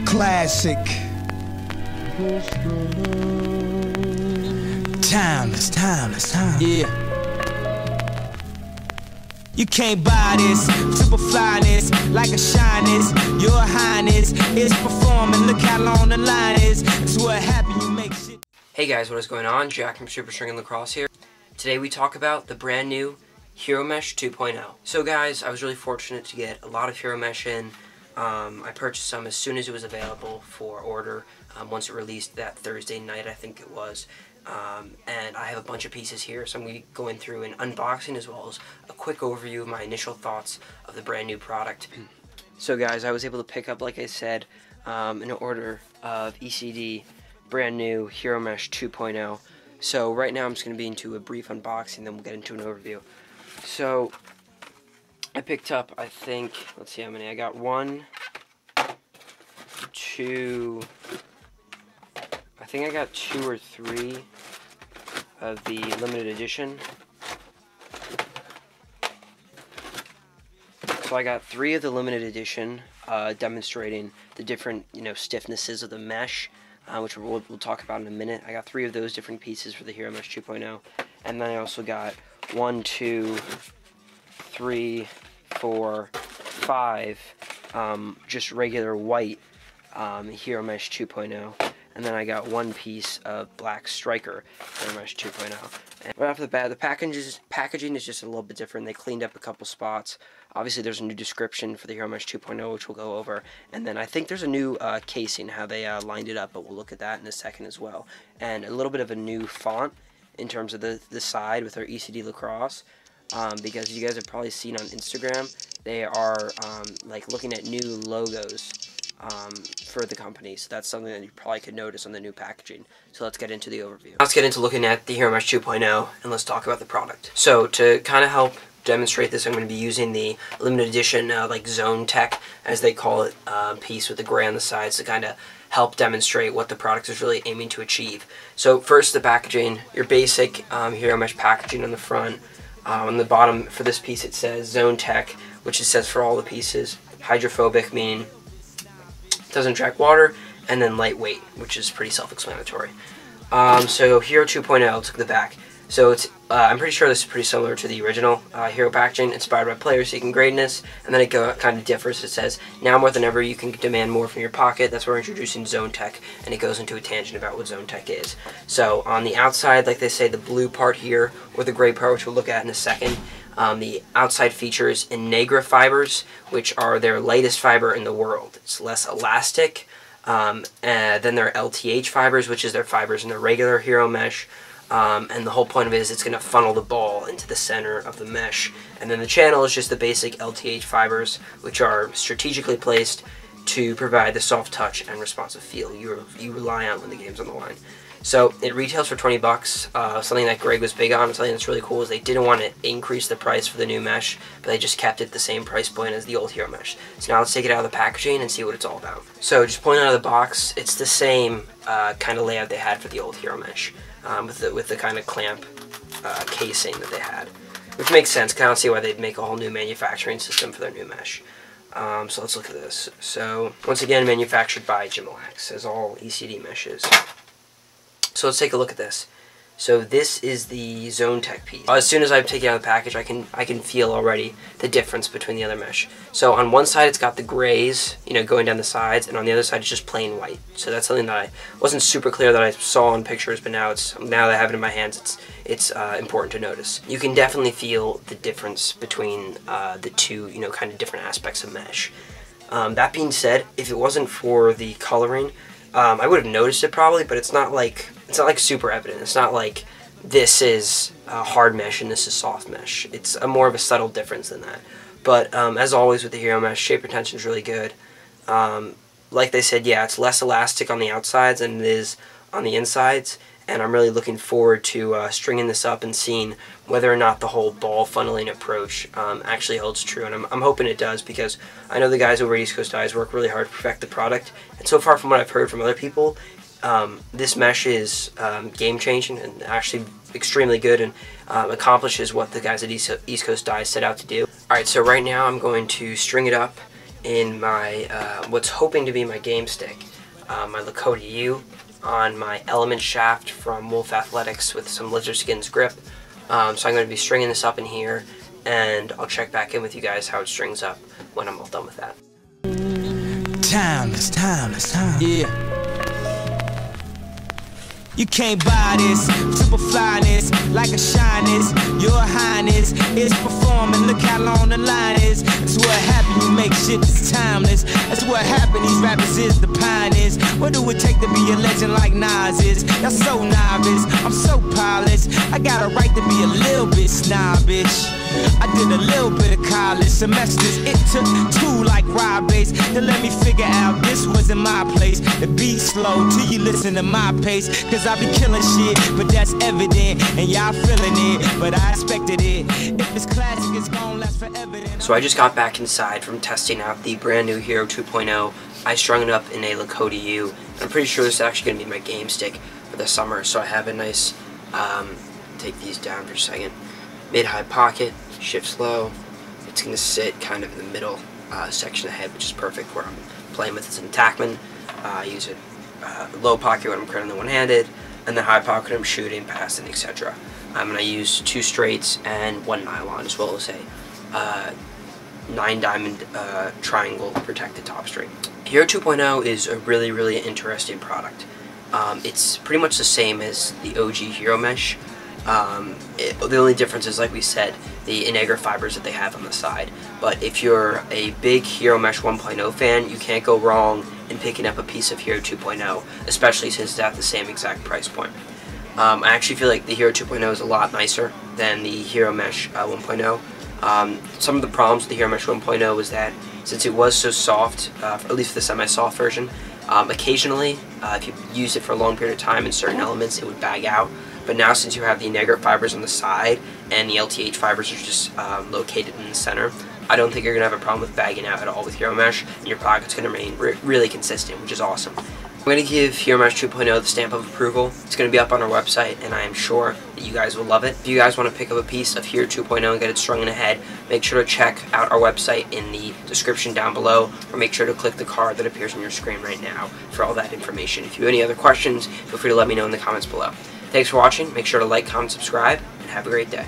Classic. Timeless, timeless, timeless. Yeah. You can't buy this, super flyness, like a shyness. Your highness is performing, look how long the line is. It's what happened, you make shit. Hey guys, what is going on? Jack from Super String and Lacrosse here. Today we talk about the brand new Hero Mesh 2.0. So guys, I was really fortunate to get a lot of Hero Mesh in. I purchased some as soon as it was available for order, once it released that Thursday night, I think it was. And I have a bunch of pieces here, so I'm going to be going through an unboxing as well as a quick overview of my initial thoughts of the brand new product. So guys, I was able to pick up, like I said, an order of ECD brand new Hero Mesh 2.0. So right now I'm just going to be into a brief unboxing, then we'll get into an overview. So I picked up, I think, let's see how many. I got one, two, I think I got 2 or 3 of the limited edition. So I got 3 of the limited edition, demonstrating the different, stiffnesses of the mesh, which we'll talk about in a minute. I got 3 of those different pieces for the Hero Mesh 2.0, and then I also got 1, 2, 3, 4, 5, just regular white Hero Mesh 2.0. And then I got 1 piece of Black Striker Hero Mesh 2.0. And right off the bat, the packaging is just a little bit different. They cleaned up a couple spots. Obviously, there's a new description for the Hero Mesh 2.0, which we'll go over. And then I think there's a new casing, how they lined it up, but we'll look at that in a second as well. And a little bit of a new font in terms of the side with our ECD Lacrosse. Because you guys have probably seen on Instagram, they are like looking at new logos for the company, so that's something that you probably could notice on the new packaging. So let's get into the overview. Let's get into looking at the Hero Mesh 2.0 and let's talk about the product. So to kind of help demonstrate this, I'm going to be using the limited edition like Zone Tech, as they call it, piece with the gray on the sides to kind of help demonstrate what the product is really aiming to achieve. So first, the packaging, your basic Hero Mesh packaging on the front. On the bottom for this piece it says Zone Tech, which it says for all the pieces. Hydrophobic, meaning doesn't attract water, and then lightweight, which is pretty self-explanatory. So Hero 2.0, let's look at the back. So it's I'm pretty sure this is pretty similar to the original Hero packaging, inspired by players seeking greatness, and then it kind of differs. It says, now more than ever you can demand more from your pocket. That's where we're introducing Zone Tech, and it goes into a tangent about what Zone Tech is. So on the outside, like they say, the blue part here, or the gray part, which we'll look at in a second, the outside features Integra fibers, which are their lightest fiber in the world. It's less elastic than their LTH fibers, which is their fibers in the regular Hero Mesh. And the whole point of it is it's going to funnel the ball into the center of the mesh. And then the channel is just the basic LTH fibers, which are strategically placed to provide the soft touch and responsive feel you rely on when the game's on the line. So it retails for 20 bucks. Something that Greg was big on, something that's really cool, is they didn't want to increase the price for the new mesh, but they just kept it the same price point as the old Hero Mesh. So now let's take it out of the packaging and see what it's all about. So just pulling out of the box, it's the same kind of layout they had for the old Hero Mesh, with the kind of clamp casing that they had, which makes sense. I don't see why they'd make a whole new manufacturing system for their new mesh. So let's look at this. So once again, manufactured by Gimalax, as all ECD meshes. So let's take a look at this. So this is the Zone Tech piece. As soon as I take it out of the package, I can feel already the difference between the other mesh. So on one side it's got the grays, going down the sides, and on the other side it's just plain white. So that's something that I wasn't super clear that I saw in pictures, but now that I have it in my hands, it's important to notice. You can definitely feel the difference between the two, kind of different aspects of mesh. That being said, if it wasn't for the coloring, I would have noticed it probably, but it's not like super evident. It's not like this is hard mesh and this is soft mesh. It's more of a subtle difference than that. But as always with the Hero Mesh, shape retention is really good. Like they said, yeah, it's less elastic on the outsides than it is on the insides. And I'm really looking forward to stringing this up and seeing whether or not the whole ball funneling approach actually holds true. And I'm hoping it does, because I know the guys over at East Coast Dyes work really hard to perfect the product. And so far from what I've heard from other people, this mesh is game-changing and actually extremely good, and accomplishes what the guys at East Coast Dyes set out to do. Alright, so right now I'm going to string it up in my what's hoping to be my game stick, my Lakota U, on my Element shaft from Wolf Athletics with some Lizard Skins grip. So I'm going to be stringing this up in here, and I'll check back in with you guys how it strings up when I'm all done with that. Timeless, yeah. You can't buy this, super flyness, like a shyness. Your highness is performing, look how long the line is. That's what happen, you make shit that's timeless. That's what happen, these rappers is the pioneers. What do it take to be a legend like Nas is? Y'all so novice, I'm so polished. I got a right to be a little bit snobbish. I did a little bit of college semesters. It took 2 like Rob Bass to let me figure out this wasn't my place. The beat slow till you listen to my pace, cause I be killing shit, but that's evident, and y'all feeling it, but I expected it. If it's classic, it's gonna last forever. So I just got back inside from testing out the brand new Hero 2.0. I strung it up in a Lakota U, and I'm pretty sure this is actually going to be my game stick for the summer. So I have a nice, take these down for a second, mid-high pocket, shifts low. It's going to sit kind of in the middle section of the head, which is perfect where I'm playing with some attackman. I use it low pocket when I'm currently one-handed, and then high pocket when I'm shooting, passing, etc. And I use 2 straights and 1 nylon, as well as a 9-diamond triangle protected top string. Hero 2.0 is a really interesting product. It's pretty much the same as the OG Hero Mesh. The only difference is, like we said, the Innegra fibers that they have on the side. But if you're a big Hero Mesh 1.0 fan, you can't go wrong in picking up a piece of Hero 2.0, especially since it's at the same exact price point. I actually feel like the Hero 2.0 is a lot nicer than the Hero Mesh 1.0. Some of the problems with the Hero Mesh 1.0 was that since it was so soft, at least for the semi-soft version, occasionally, if you use it for a long period of time in certain elements, it would bag out. But now, since you have the Innegra fibers on the side and the LTH fibers are just located in the center, I don't think you're going to have a problem with bagging out at all with Hero Mesh, and your pocket's going to remain really consistent, which is awesome. I'm going to give Hero Mesh 2.0 the stamp of approval. It's going to be up on our website, and I am sure that you guys will love it. If you guys want to pick up a piece of Hero 2.0 and get it strung in a head, make sure to check out our website in the description down below, or make sure to click the card that appears on your screen right now for all that information. If you have any other questions, feel free to let me know in the comments below. Thanks for watching. Make sure to like, comment, subscribe, and have a great day.